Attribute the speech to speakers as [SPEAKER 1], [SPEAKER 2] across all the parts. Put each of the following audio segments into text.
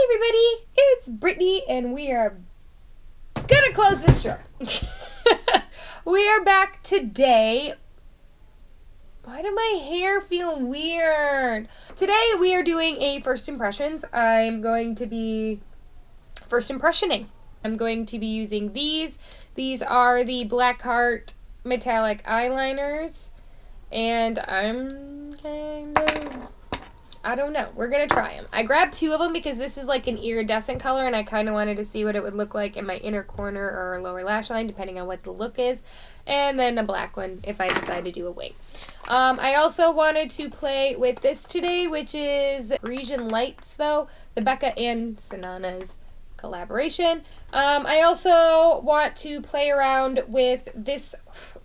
[SPEAKER 1] everybody, it's Brittany and we are gonna close this drawer. We are back today. Why do my hair feel weird? Today we are doing a first impressions. I'm going to be first impressioning. I'm going to be using these. These are the Blackheart metallic eyeliners and I'm kind of, I don't know. We're going to try them. I grabbed two of them because this is like an iridescent color and I kind of wanted to see what it would look like in my inner corner or lower lash line, depending on what the look is. And then a black one if I decide to do a wing. I also wanted to play with this today, which is Parisian Lights, though. The Becca and Sanana's collaboration. I also want to play around with this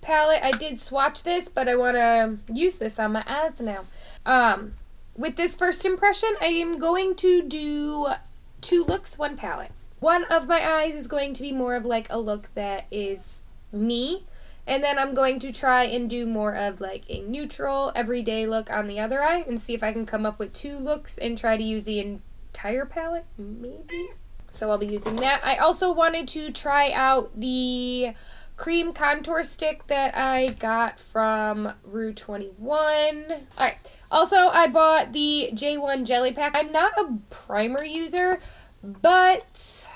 [SPEAKER 1] palette. I did swatch this, but I want to use this on my eyes now. With this first impression, I am going to do two looks, one palette. One of my eyes is going to be more of like a look that is me, and then I'm going to try and do more of like a neutral, everyday look on the other eye and see if I can come up with two looks and try to use the entire palette, maybe? So I'll be using that. I also wanted to try out the cream contour stick that I got from Rue 21. Alright. Also, I bought the J.One jelly pack. I'm not a primer user, but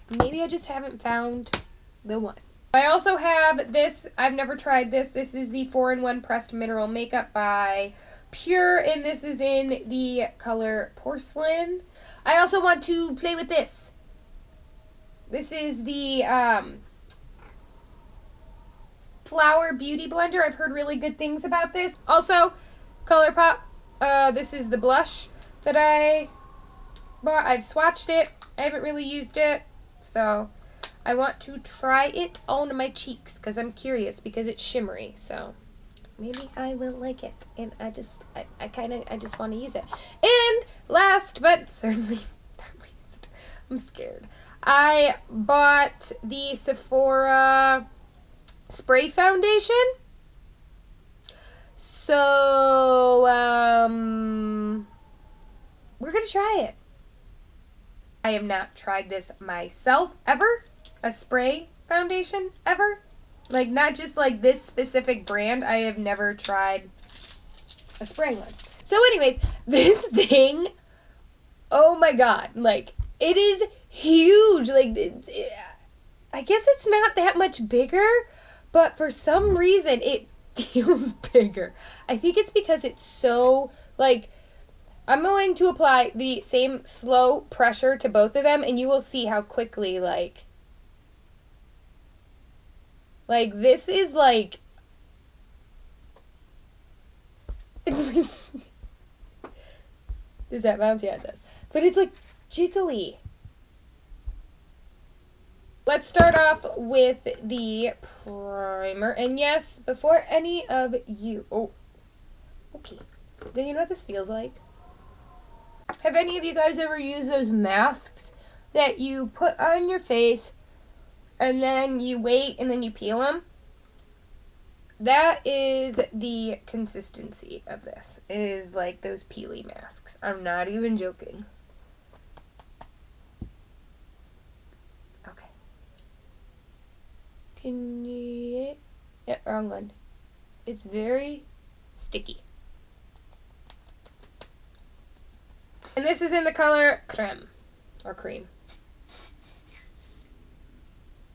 [SPEAKER 1] maybe I just haven't found the one. I also have this. I've never tried this. This is the 4-in-1 Pressed Mineral Makeup by Pure, and this is in the color Porcelain. I also want to play with this. This is the Flower Beauty Blender. I've heard really good things about this. Also, Colourpop. This is the blush that I bought. I've swatched it. I haven't really used it, so I want to try it on my cheeks because I'm curious because it's shimmery. So maybe I will like it, and I just want to use it. And last but certainly not least, I'm scared. I bought the Sephora spray foundation. So we're gonna try it. I have not tried this myself ever. A spray foundation ever. Like, not just like this specific brand. I have never tried a spray one. So anyways, this thing, oh my god, like, it is huge. Like, I guess it's not that much bigger, but for some reason it feels bigger. I think it's because it's so, like, I'm going to apply the same slow pressure to both of them and you will see how quickly, like this is like, it's like, does that bounce? Yeah, it does. But it's like jiggly. Let's start off with the primer. And yes, before any of you, oh, okay. Do you know what this feels like? Have any of you guys ever used those masks that you put on your face and then you wait and then you peel them? That is the consistency of this. It is like those peely masks. I'm not even joking. Okay. Can you... Yeah, wrong one. It's very sticky. And this is in the color creme, or cream.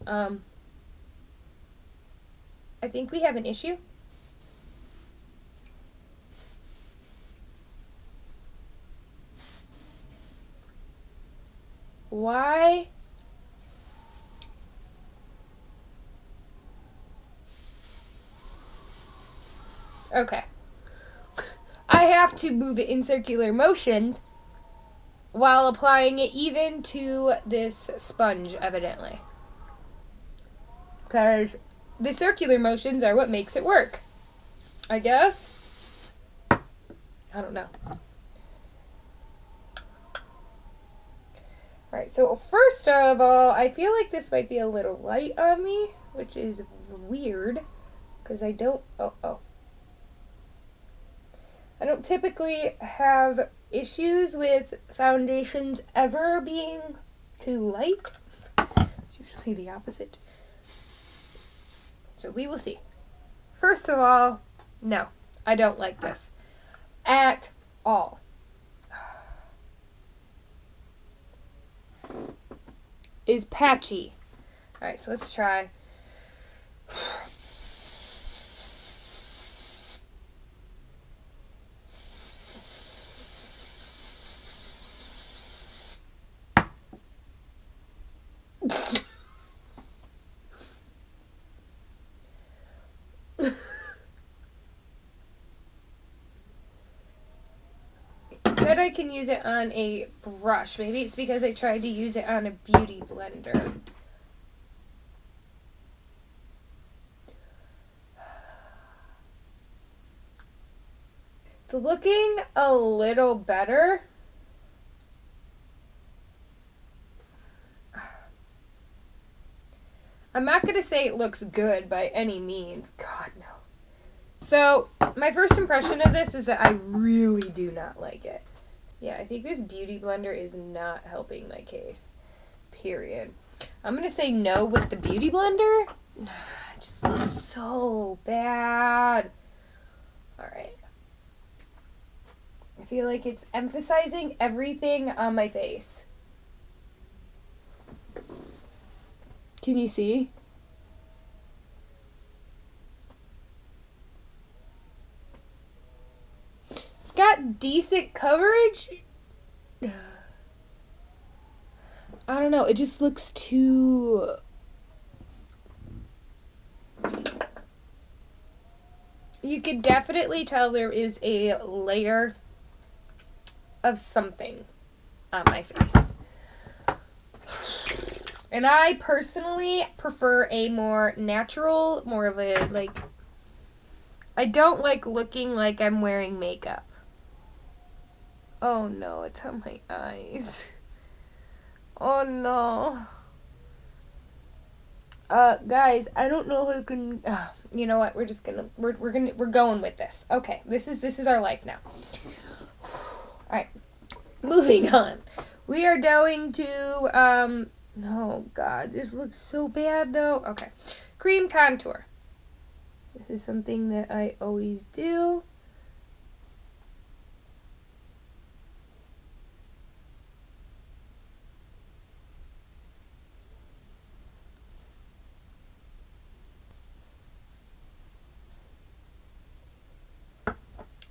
[SPEAKER 1] I think we have an issue. Why? Okay. I have to move it in circular motion while applying it even to this sponge, evidently. Because the circular motions are what makes it work, I guess. I don't know. Alright, so first of all, I feel like this might be a little light on me, which is weird, because I don't, I don't typically have issues with foundations ever being too light. It's usually the opposite. So we will see. First of all, no, I don't like this at all. Is patchy. All right, so let's try. Said I can use it on a brush. Maybe it's because I tried to use it on a beauty blender. It's looking a little better. I'm not going to say it looks good by any means. God, no. So, my first impression of this is that I really do not like it. Yeah, I think this beauty blender is not helping my case. Period. I'm going to say no with the beauty blender. It just looks so bad. Alright. I feel like it's emphasizing everything on my face. Can you see? It's got decent coverage. I don't know, it just looks too... You could definitely tell there is a layer of something on my face. And I personally prefer a more natural, more of a, like, I don't like looking like I'm wearing makeup. Oh no, it's on my eyes. Oh no. Guys, I don't know how to can. You know what? We're just gonna we're going with this. Okay, this is our life now. All right, moving on. We are going to Oh God, this looks so bad though. Okay, cream contour. This is something that I always do.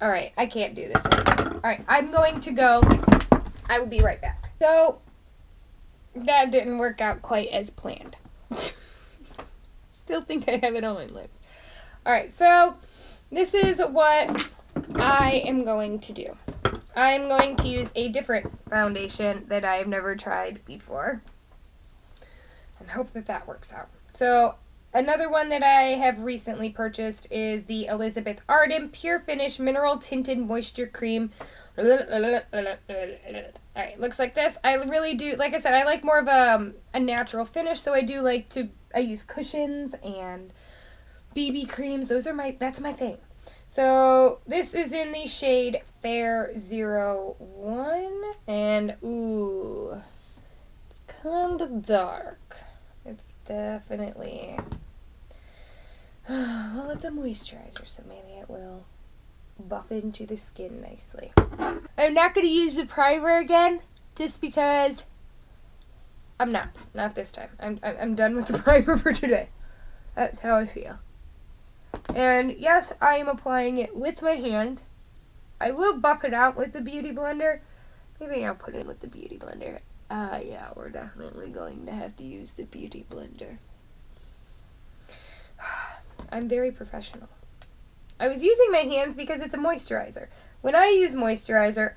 [SPEAKER 1] All right, I can't do this anymore. All right, I'm going to go. I will be right back. So, that didn't work out quite as planned. Still think I have it on my lips. All right, so this is what I am going to do. I'm going to use a different foundation that I've never tried before and hope that that works out. So, another one that I have recently purchased is the Elizabeth Arden Pure Finish Mineral Tinted Moisture Cream. Alright, looks like this. I really do, like I said, I like more of a natural finish, so I use cushions and BB creams. That's my thing. So, this is in the shade Fair 01, and ooh, it's kind of dark. It's definitely, well, it's a moisturizer, so maybe it will buff into the skin nicely. I'm not going to use the primer again, just because I'm not this time. I'm done with the primer for today. That's how I feel. And yes, I am applying it with my hands. I will buff it out with the beauty blender. Maybe I'll put it with the beauty blender. Yeah, we're definitely going to have to use the beauty blender. I'm very professional. I was using my hands because it's a moisturizer. When I use moisturizer,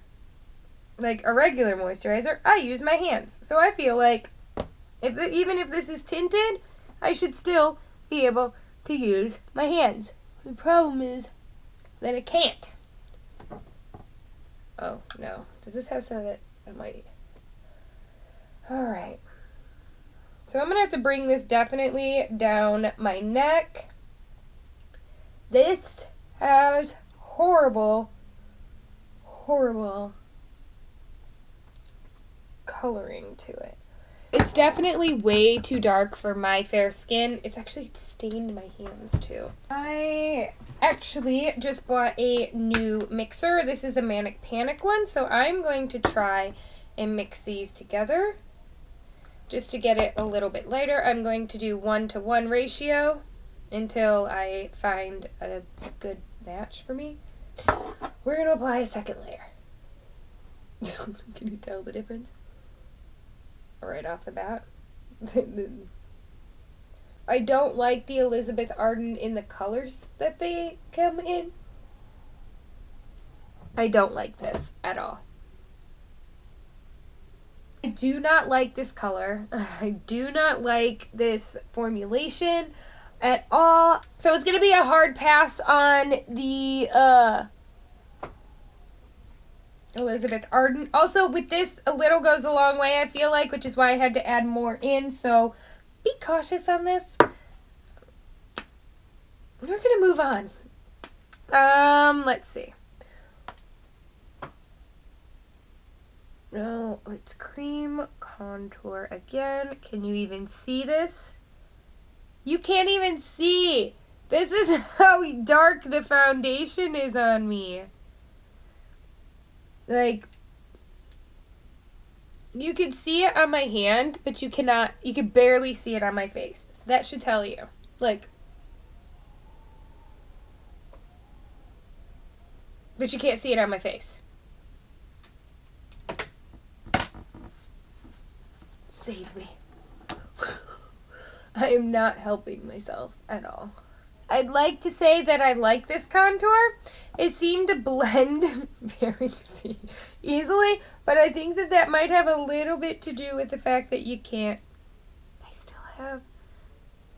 [SPEAKER 1] like a regular moisturizer, I use my hands. So I feel like even if this is tinted, I should still be able to use my hands. The problem is that I can't. Oh, no. Does this have some of that? I might. Alright. So I'm going to have to bring this definitely down my neck. This has horrible coloring to it. It's definitely way too dark for my fair skin. It's actually stained my hands too. I actually just bought a new mixer. This is the Manic Panic one, so I'm going to try and mix these together just to get it a little bit lighter. I'm going to do 1-to-1 ratio until I find a good match for me. We're going to apply a second layer. Can you tell the difference? Right off the bat. I don't like the Elizabeth Arden in the colors that they come in. I don't like this at all. I do not like this color. I do not like this formulation at all. So it's going to be a hard pass on the Elizabeth Arden. Also, with this, a little goes a long way, I feel like, which is why I had to add more in. So be cautious on this. We're going to move on. Let's see. No, let's cream contour again. Can you even see this? You can't even see. This is how dark the foundation is on me. Like, you can see it on my hand, but you can barely see it on my face. That should tell you. Like, but you can't see it on my face. Save me. I am not helping myself at all. I'd like to say that I like this contour. It seemed to blend very easily, but I think that that might have a little bit to do with the fact that you can't. I still have,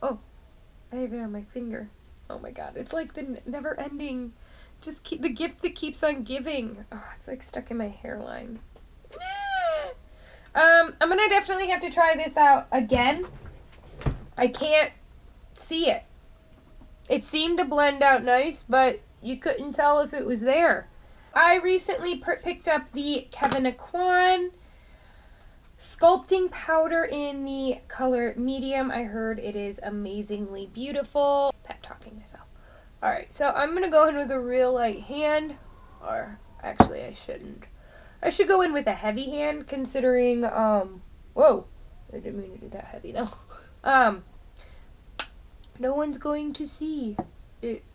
[SPEAKER 1] oh, I have it on my finger. Oh my god, it's like the never-ending, just keep the gift that keeps on giving. Oh, it's like stuck in my hairline. I'm gonna definitely have to try this out again. I can't see it. It seemed to blend out nice, but you couldn't tell if it was there. I recently picked up the Kevyn Aucoin sculpting powder in the color medium. I heard it is amazingly beautiful. Pep talking myself. Alright, so I'm going to go in with a real light hand. Or, actually I shouldn't. I should go in with a heavy hand considering, whoa. I didn't mean to do that heavy though. No one's going to see it.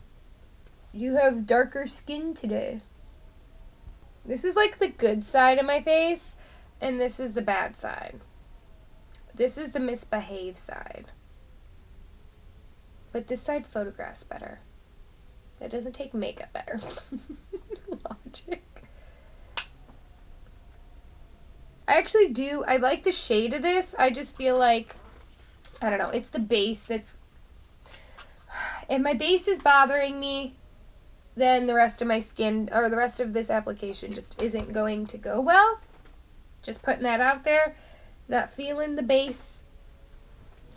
[SPEAKER 1] You have darker skin today. This is like the good side of my face, and this is the bad side. This is the misbehaved side. But this side photographs better. It doesn't take makeup better. Logic. I actually do. I like the shade of this. I just feel like, I don't know, it's the base that's, if my base is bothering me, then the rest of my skin, or the rest of this application just isn't going to go well. Just putting that out there. Not feeling the base.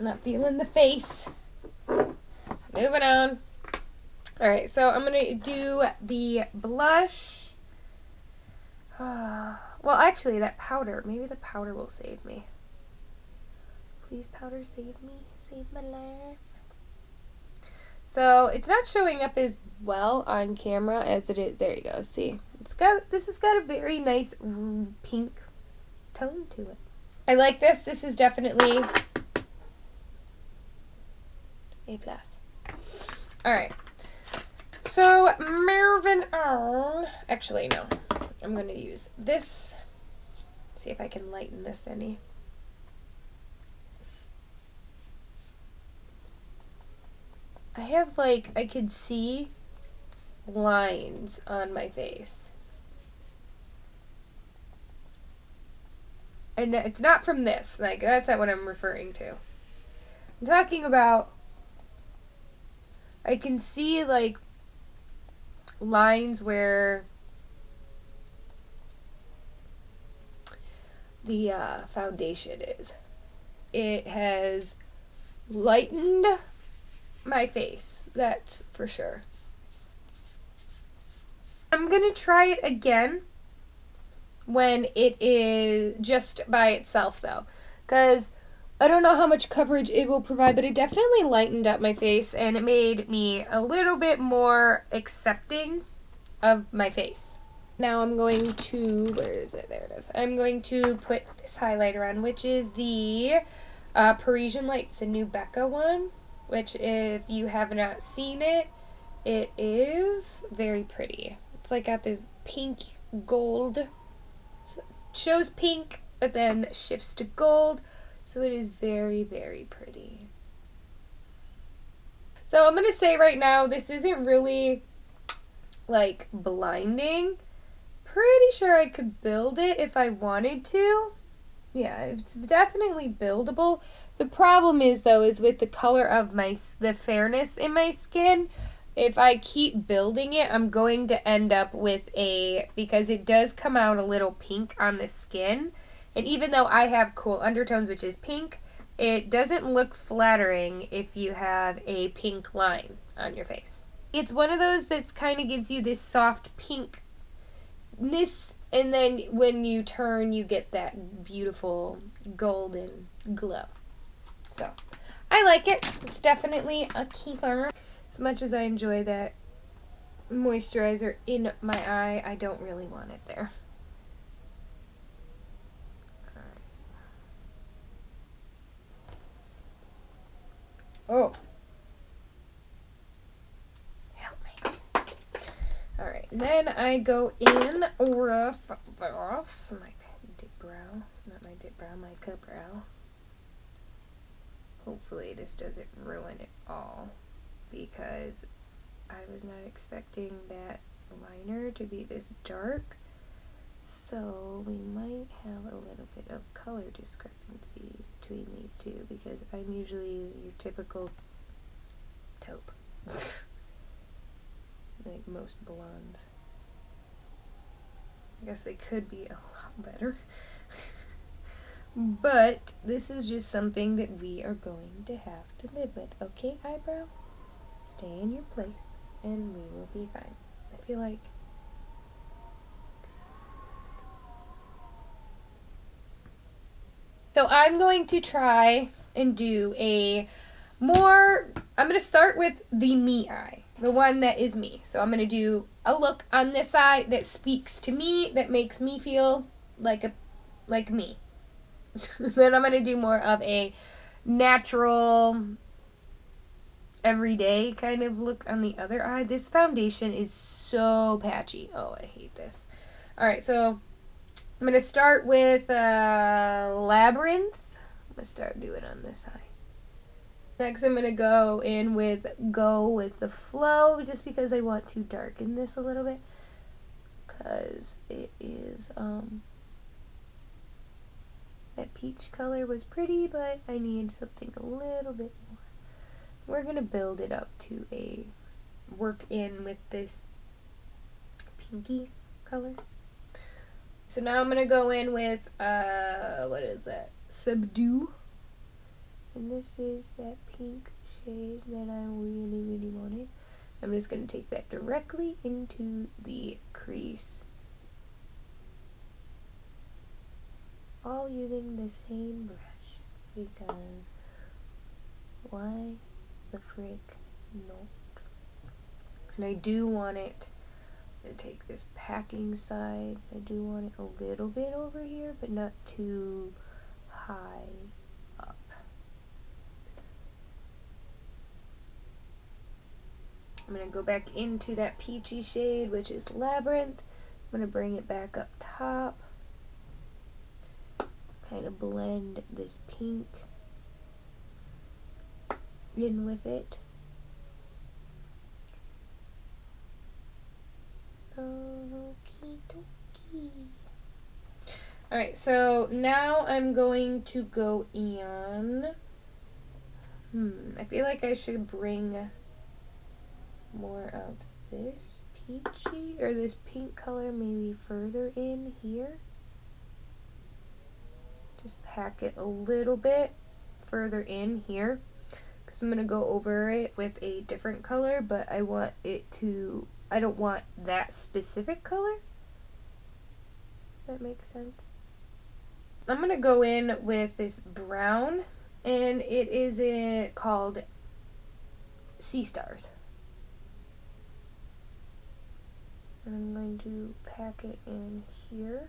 [SPEAKER 1] Not feeling the face. Moving on. Alright, so I'm going to do the blush. Well, actually, that powder. Maybe the powder will save me. Please, powder, save me. Save my life. So it's not showing up as well on camera as it is. There you go. See, this has got a very nice pink tone to it. I like this. This is definitely A+. All right. So moving on. Actually, no. I'm going to use this. See if I can lighten this any. I have, like, I could see lines on my face. And it's not from this. Like, that's not what I'm referring to. I'm talking about, I can see, like, lines where the foundation is. It has lightened my face, that's for sure. I'm gonna try it again when it is just by itself though, because I don't know how much coverage it will provide, but it definitely lightened up my face and it made me a little bit more accepting of my face. Now I'm going to, where is it? There it is. I'm going to put this highlighter on, which is the Parisian Lights, the new Becca one, which if you have not seen it, it is very pretty. It's like got this pink gold. It shows pink, but then shifts to gold. So it is very, very pretty. So I'm going to say right now, this isn't really like blinding. Pretty sure I could build it if I wanted to. Yeah, it's definitely buildable. The problem is though, is with the color of the fairness in my skin, if I keep building it, I'm going to end up with because it does come out a little pink on the skin. And even though I have cool undertones, which is pink, it doesn't look flattering if you have a pink line on your face. It's one of those that kind of gives you this soft pinkness, and then when you turn, you get that beautiful golden glow. So, I like it. It's definitely a keeper. As much as I enjoy that moisturizer in my eye, I don't really want it there. Oh. Help me. Alright, then I go in with this, my dip brow, not my dip brow, my cut brow. Hopefully this doesn't ruin it all, because I was not expecting that liner to be this dark. So we might have a little bit of color discrepancies between these two, because I'm usually your typical taupe. Like most blondes. I guess they could be a lot better. But this is just something that we are going to have to live with. Okay, eyebrow? Stay in your place and we will be fine. I feel like so I'm going to try and do I'm going to start with the me eye, the one that is me. So I'm going to do a look on this eye that speaks to me, that makes me feel like me. Then I'm going to do more of a natural, everyday kind of look on the other eye. This foundation is so patchy. Oh, I hate this. Alright, so I'm going to start with Labyrinth. I'm going to start doing on this eye. Next, I'm going to go in with Go With The Flow, just because I want to darken this a little bit. Because it is, that peach color was pretty, but I need something a little bit more. We're going to build it up to work in with this pinky color. So now I'm going to go in with, what is that? Subdue. And this is that pink shade that I really, really wanted. I'm just going to take that directly into the crease. All using the same brush. Because why the frick not? And I do want it to take this packing side. I do want it a little bit over here, but not too high up. I'm going to go back into that peachy shade, which is Labyrinth. I'm going to bring it back up top. Kind of blend this pink in with it. Okie dokie. Alright, so now I'm going to go in. I feel like I should bring more of this peachy or this pink color maybe further in here. Just pack it a little bit further in here, because I'm going to go over it with a different color, but I don't want that specific color. that makes sense. I'm gonna go in with this brown, and it is called Sea Stars. And I'm going to pack it in here.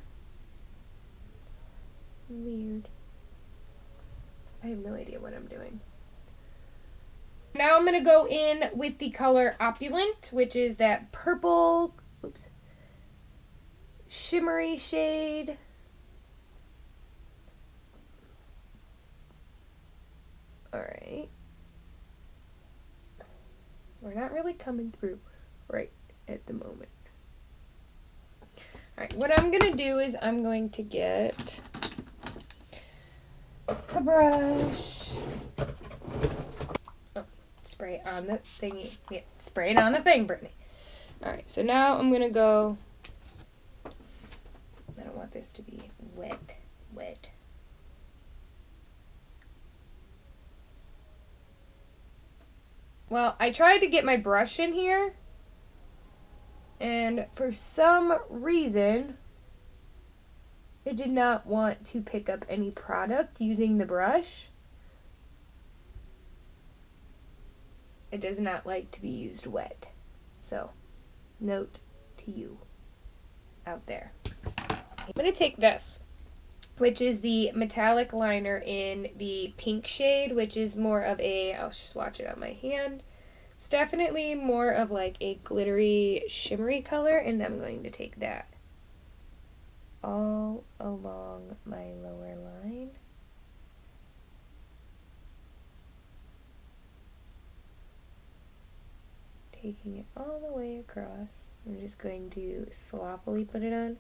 [SPEAKER 1] Weird. I have no idea what I'm doing. Now I'm gonna go in with the color Opulent, which is that purple, oops, shimmery shade. Alright. We're not really coming through right at the moment. Alright, what I'm going to do is I'm going to get a brush. Oh, spray it on the thingy. Yeah, spray it on the thing, Brittany. Alright, so now I'm going to go, I don't want this to be wet. Well, I tried to get my brush in here, and for some reason, it did not want to pick up any product using the brush. It does not like to be used wet. So, note to you out there. I'm going to take this, which is the metallic liner in the pink shade, which is more of a, I'll swatch it on my hand. It's definitely more of like a glittery, shimmery color, and I'm going to take that all along my lower line. Taking it all the way across. I'm just going to sloppily put it on,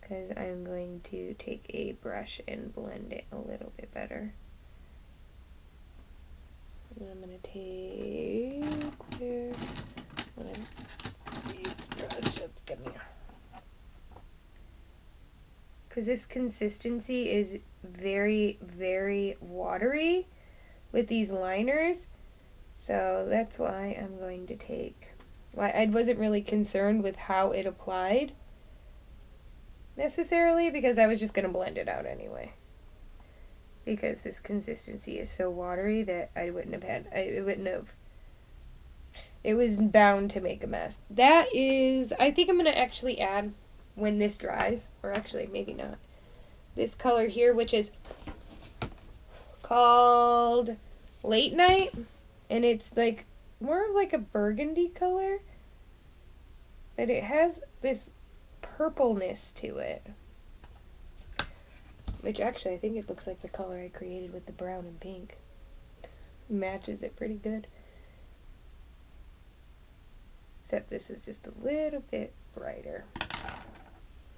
[SPEAKER 1] because I'm going to take a brush and blend it a little bit better. And I'm going to take because this consistency is very, very watery with these liners. So that's why I'm going to take, I wasn't really concerned with how it applied necessarily, because I was just going to blend it out anyway. Because this consistency is so watery that it was bound to make a mess. That is, I think I'm going to actually add, when this dries, or actually maybe not, this color here, which is called Late Night, and it's like more of like a burgundy color, but it has this purpleness to it, which actually I think it looks like the color I created with the brown and pink. Matches it pretty good, except this is just a little bit brighter.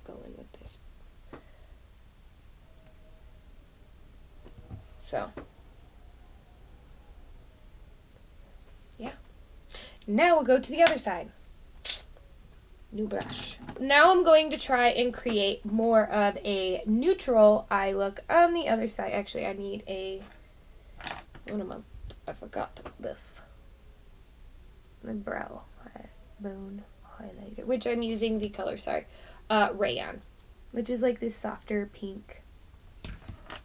[SPEAKER 1] Go in with this. So, yeah. Now we'll go to the other side. New brush. Now I'm going to try and create more of a neutral eye look on the other side. Actually, I need a, I forgot this. The brow bone highlighter, which I'm using the color, Rayon, which is like this softer pink.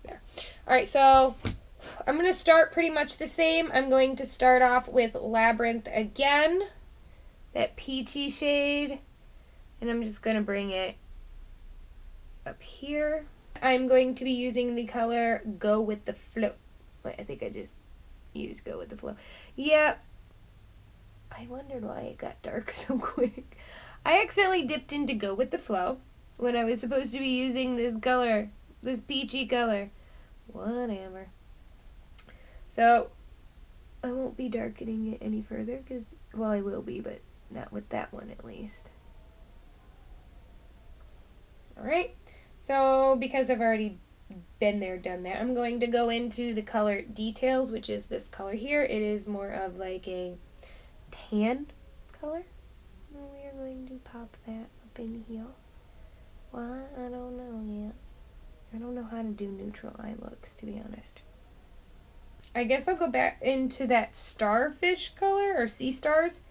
[SPEAKER 1] There. Alright, so I'm going to start pretty much the same. I'm going to start off with Labyrinth again, that peachy shade, and I'm just going to bring it up here. I'm going to be using the color Go With The Flow. I think I just used Go With The Flow. Yep. I wondered why it got dark so quick. I accidentally dipped into Go With The Flow when I was supposed to be using this color, this peachy color. Whatever. So, I won't be darkening it any further because, well, I will be, but not with that one at least. Alright, so because I've already been there, done that, I'm going to go into the color Details, which is this color here. It is more of like a tan color. We are going to pop that up in here. Why? I don't know yet. I don't know how to do neutral eye looks, to be honest. I guess I'll go back into that Starfish color, or Sea Stars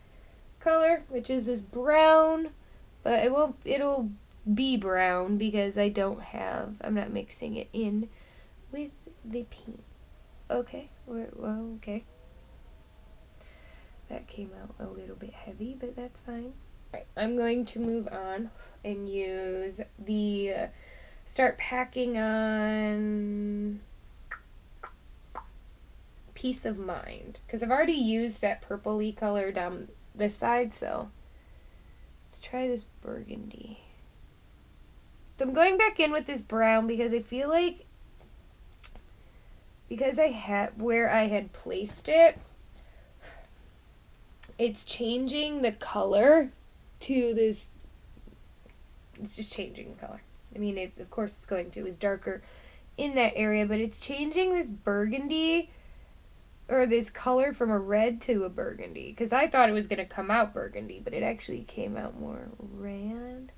[SPEAKER 1] color, which is this brown, but it'll bee brown because I'm not mixing it in with the pink. Okay, well, okay. That came out a little bit heavy, but that's fine. All right, I'm going to move on and use the start packing on Peace of Mind, because I've already used that purpley color down this side, so let's try this burgundy. So I'm going back in with this brown because I feel like because I had where I had placed it, it's changing the color to this. It's just changing the color. I mean, of course it's going to. It's darker in that area, but it's changing this burgundy or this color from a red to a burgundy. Because I thought it was going to come out burgundy, but it actually came out more red.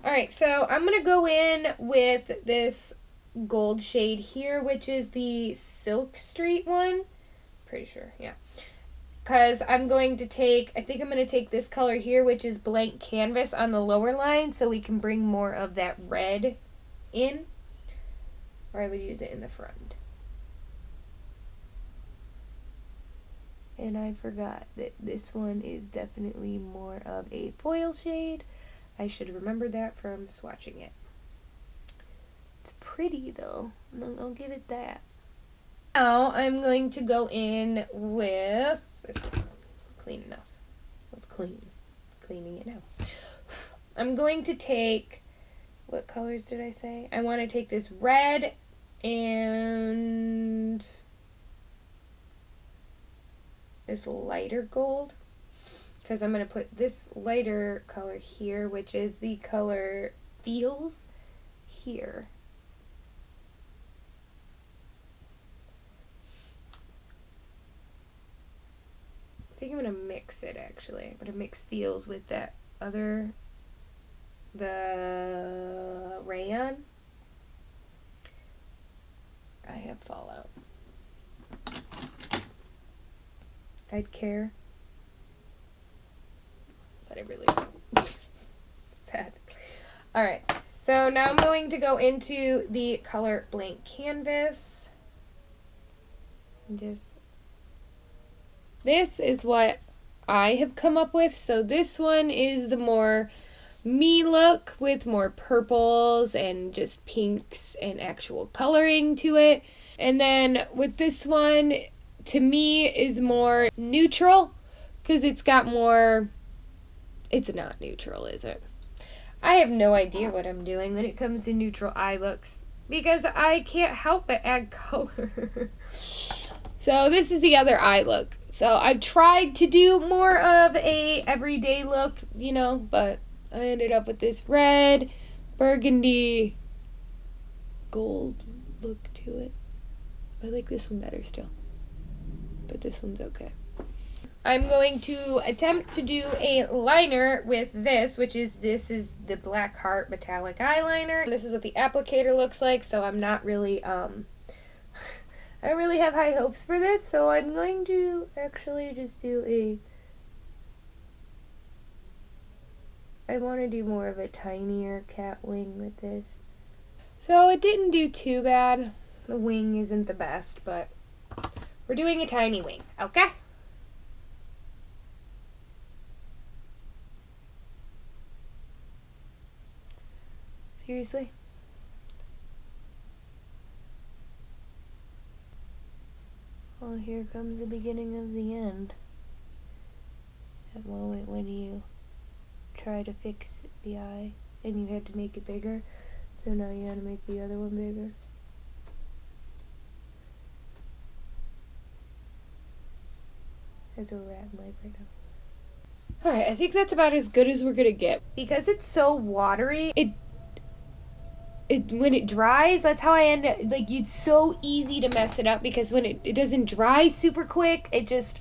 [SPEAKER 1] Alright, so I'm going to go in with this gold shade here, which is the Silk Street one. Pretty sure, yeah. Because I'm going to take, I think I'm going to take this color here, which is Blank Canvas on the lower line, so we can bring more of that red in. Or I would use it in the front. And I forgot that this one is definitely more of a foil shade. I should have remembered that from swatching it. It's pretty though, I'll give it that. Now I'm going to go in with, this is clean enough. Let's cleaning it now. I'm going to take, what colors did I say? I want to take this red and this lighter gold, because I'm going to put this lighter color here, which is the color Feels here. I think I'm going to mix it actually. I'm going to mix Feels with that other, the rayon. I have Fallout. I'd care, but I really don't. Sad. Alright, so now I'm going to go into the color Blank Canvas. This is what I have come up with. So this one is the more me look with more purples and just pinks and actual coloring to it. And then with this one, to me, is more neutral because it's got more, it's not neutral, is it? I have no idea what I'm doing when it comes to neutral eye looks because I can't help but add color. So this is the other eye look. So I've tried to do more of a everyday look, you know, but I ended up with this red, burgundy, gold look to it. I like this one better still, but this one's okay. I'm going to attempt to do a liner with this, this is the Black Heart Metallic Eyeliner. This is what the applicator looks like, so I'm not really, I don't really have high hopes for this, so I'm going to actually just do I want to do more of a tinier cat wing with this. So it didn't do too bad. The wing isn't the best, but we're doing a tiny wing, okay? Seriously? Well, here comes the beginning of the end. That moment when you try to fix the eye and you had to make it bigger, so now you had to make the other one bigger. As a rat mic right now. Alright, I think that's about as good as we're gonna get. Because it's so watery, when it dries, that's how I end up, like, it's so easy to mess it up because when it doesn't dry super quick, it just,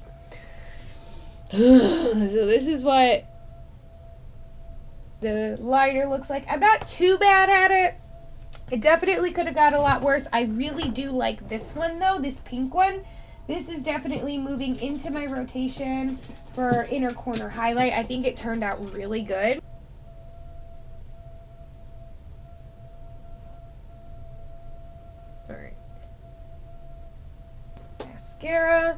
[SPEAKER 1] so this is what the liner looks like. I'm not too bad at it. It definitely could have got a lot worse. I really do like this one though, this pink one. This is definitely moving into my rotation for inner corner highlight. I think it turned out really good. mascara.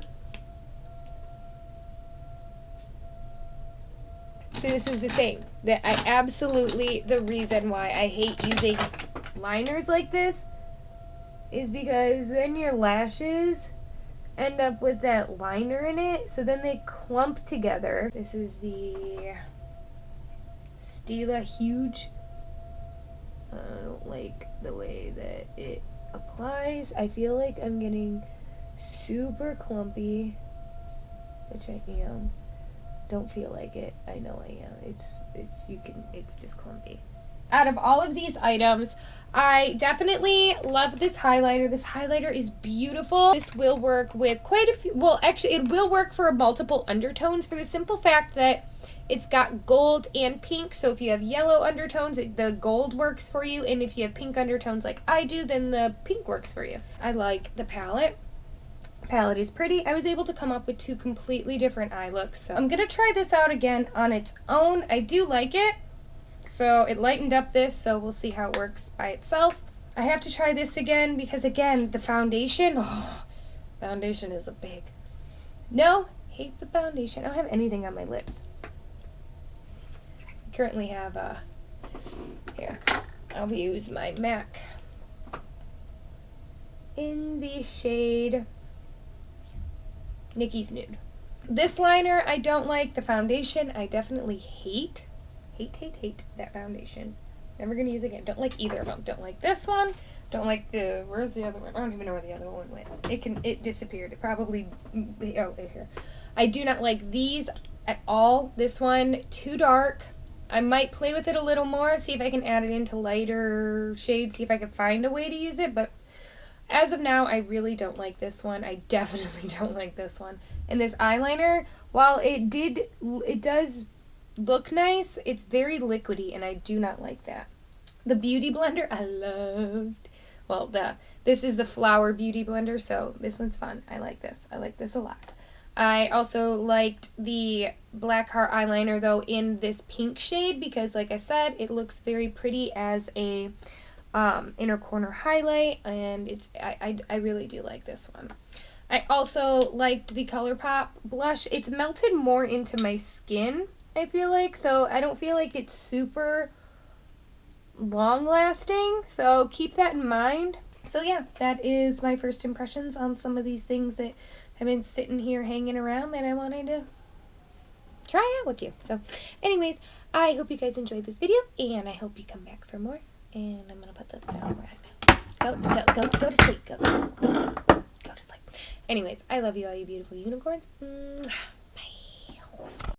[SPEAKER 1] See, this is the thing that the reason why I hate using liners like this is because then your lashes end up with that liner in it, so then they clump together. This is the Stila Huge. I don't like the way that it applies. I feel like I'm getting super clumpy, which I am. Don't feel like it. I know I am. It's just clumpy. Out of all of these items, I definitely love this highlighter. This highlighter is beautiful. This will work with quite a few, well, actually it will work for multiple undertones for the simple fact that it's got gold and pink. So if you have yellow undertones, the gold works for you. And if you have pink undertones like I do, then the pink works for you. I like the palette. Palette is pretty. I was able to come up with 2 completely different eye looks. So I'm gonna try this out again on its own. I do like it. So it lightened up this, so we'll see how it works by itself. I have to try this again because again, the foundation, foundation is a big no. Hate the foundation. I don't have anything on my lips. I currently have here. I'll use my MAC in the shade Nikki's Nude. This liner I don't like. The foundation I definitely hate. Hate that foundation. Never gonna use it again. Don't like either of them. Don't like this one. Don't like the, where's the other one? I don't even know where the other one went. It disappeared. It probably, oh, they're here. I do not like these at all. This one, too dark. I might play with it a little more, see if I can add it into lighter shades, see if I can find a way to use it, but as of now, I really don't like this one. I definitely don't like this one. And this eyeliner, while it does look nice, it's very liquidy, and I do not like that. The Beauty Blender, I loved. Well, this is the Flower Beauty Blender, so this one's fun. I like this. I like this a lot. I also liked the Black Heart eyeliner, though, in this pink shade, because, like I said, it looks very pretty as a inner corner highlight, and I really do like this one. I also liked the Colourpop blush. It's melted more into my skin, I feel like, so I don't feel like it's super long lasting, so keep that in mind. So yeah, that is my first impressions on some of these things that have been sitting here hanging around that I wanted to try out with you. So anyways, I hope you guys enjoyed this video, and I hope you come back for more. And I'm gonna put this down right now. Go to sleep. Go to sleep. Anyways, I love you all, you beautiful unicorns. Bye.